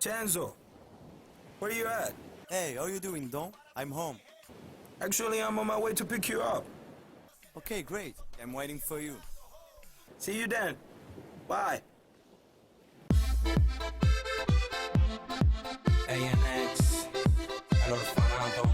Chanzo, where you at? Hey, how you doing, Don? I'm home. Actually, I'm on my way to pick you up. Okay, great. I'm waiting for you. See you then. Bye. ANX, el orfanato.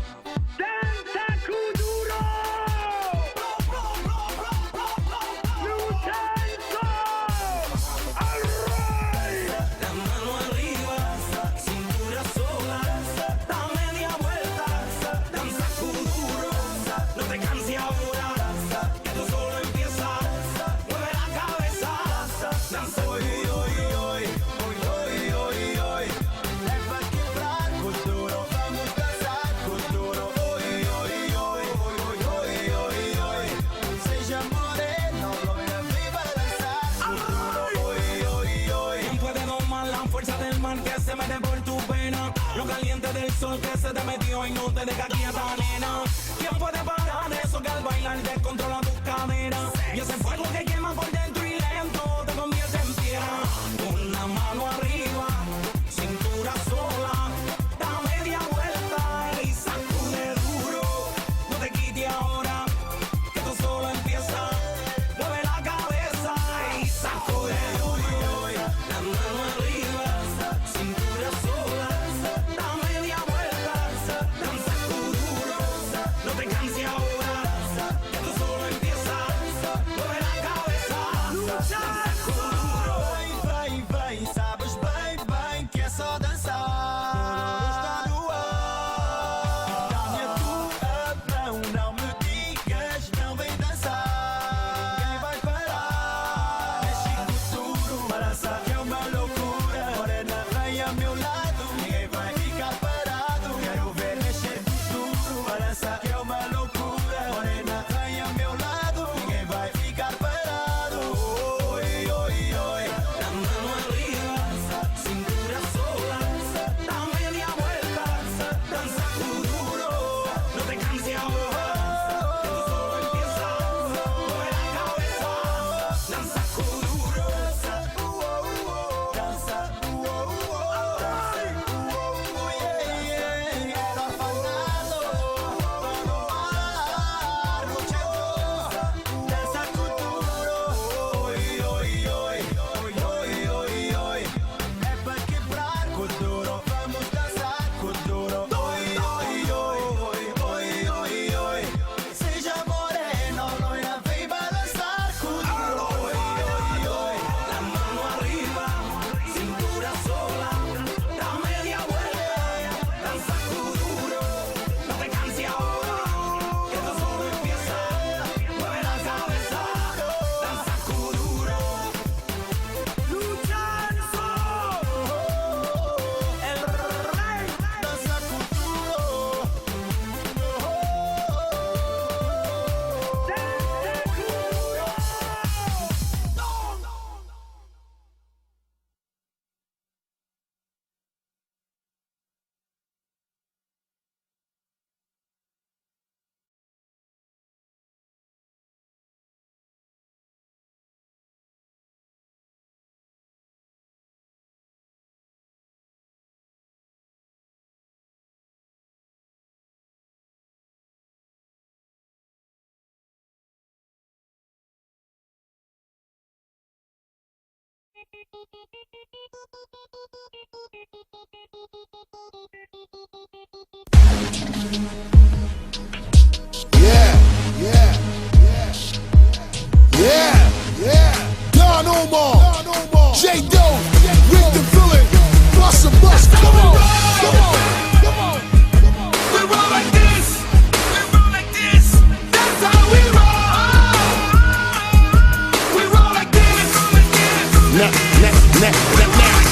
Que se mete por tu pena, lo caliente del sol que se te metió y no te deja quieta, nena. ¿Quién puede parar eso que al bailar descontrola tus caderas? Y ese fuego que quema por dentro y lento te convierte en piedra. Una mano arriba, cintura sola, da media vuelta y sacude duro. No te quites ahora, que esto solo empieza. Mueve la cabeza y sacude duro. La mano arriba, cintura sola, da media vuelta, danza duro, no te canses ahora, que esto solo empieza, mueve la cabeza, danza duro. Vai, vai, sabes bem, bem que é só dançar. Está no ar. Dá-me a tua mão, não me digas, não vem dançar. Ninguém vai parar. Mexe com tudo, balança que é uma loucura. Morena, vem ao meu lado, ninguém vai ficar parado. Quero ver mexer com tudo, balança que é uma loucura. Morena, vem ao meu lado, ninguém vai ficar parado. Oi, oi, oi. La mano arriba, cintura sola, da media vuelta, danza duro, no te canses ahora, que esto solo empieza, mueve la cabeza, danza duro. La mano arriba, cintura sola, da media vuelta, danza duro, no te canses ahora, que esto solo empieza, mueve la cabeza, danza duro. Luchanzo, el rey, danza Don Omar, J. Doe, with the villain, bust a bust, come on, come on, come on. We roll like this, that's how we roll. We roll like this,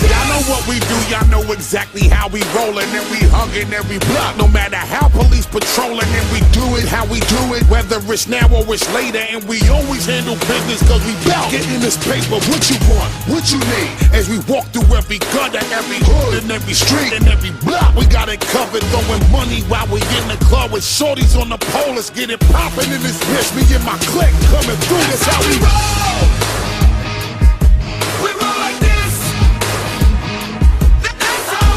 Y'all know what we do, y'all know exactly how we rollin', and we huggin' every block. No matter how police patrolin', and we do it how we do it, whether it's now or it's later. And we always handle business cause we bout getting this paper. What you want, what you need, as we walk through every gutter, every hood, and every street, and every block. We got it covered, throwing money while we in the club with shorties on the pole. Let's get it poppin' in this bitch. Me and my clique coming through, that's how we roll. we roll like this, that's how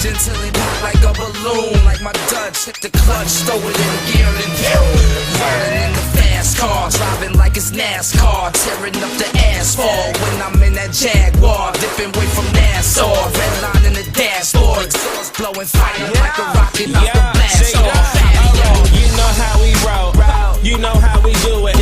engine till it pop like a balloon. Like my Dutch, hit the clutch, throw it in gear and rolling in the fast car, driving like it's NASCAR, tearing up the asphalt when I'm in that Jaguar, dipping way from Nassau, red line in the dashboard, exhaust blowing fire like a rocket out the blast off. You know how we roll, you know how we do it.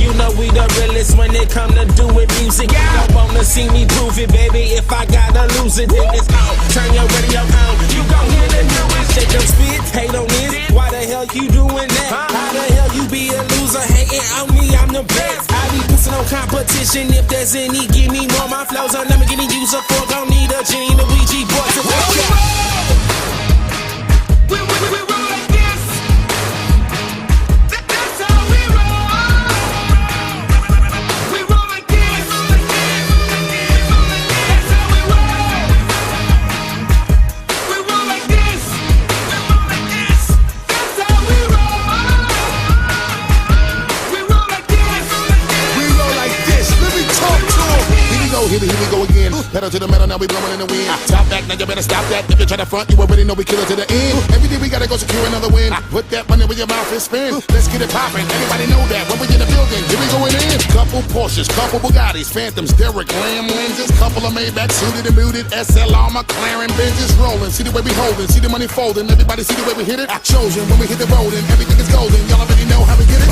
You know we the realest when it come to doing music. You don't wanna see me prove it, baby. If I gotta lose it, then it's on. Turn your radio on, you gon' hear the newest. Shake them spit, hate on this. Why the hell you doing that? How the hell you be a loser hating on me? I'm the best. I be pissing on competition. If there's any, give me more. My flows are never getting used up for. Gon' need a gene, the Ouija boy to watch out. We roll like this. That's how we roll. We roll like this. That's how we roll. We roll like this. That's how we roll. We roll like this. We roll like this. Let me talk to him. Here we go again. Pedal to the metal, now we blowing in the wind. Top back, now you better stop that. If you try to front, you already know we kill it to the end. Every day we gotta go secure another win. Put that money where your mouth is spin. Let's get it poppin'. Everybody know that when we in the building, here we going in. Couple Porsches, couple Bugattis, Phantoms, Derek Lamb lenses, couple of Maybachs, suited and muted, SLR, McLaren, Benjis rolling. See the way we holding, see the money folding. Everybody see the way we hit it. Chosen when we hit the rolling, everything is golden. Y'all already know how we get it.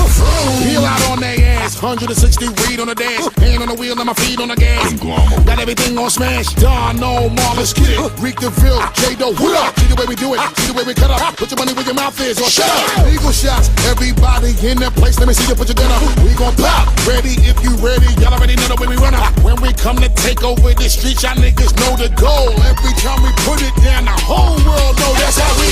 Peel out on their ass, 160 read on the dash, hand on the wheel and my feet on the gas. Got everything on smash. Don, no, Marlon, get it. Reek the Ville, J-Do, what up? See the way we do it, see the way we cut up. Put your money where your mouth is, or shut up. Eagle shots, everybody in that place. Let me see you put your gun up. We gon' pop. Ready if you ready. Y'all already know the way we run up. When we come to take over the streets, y'all niggas know the goal. Every time we put it down, the whole world know that's how we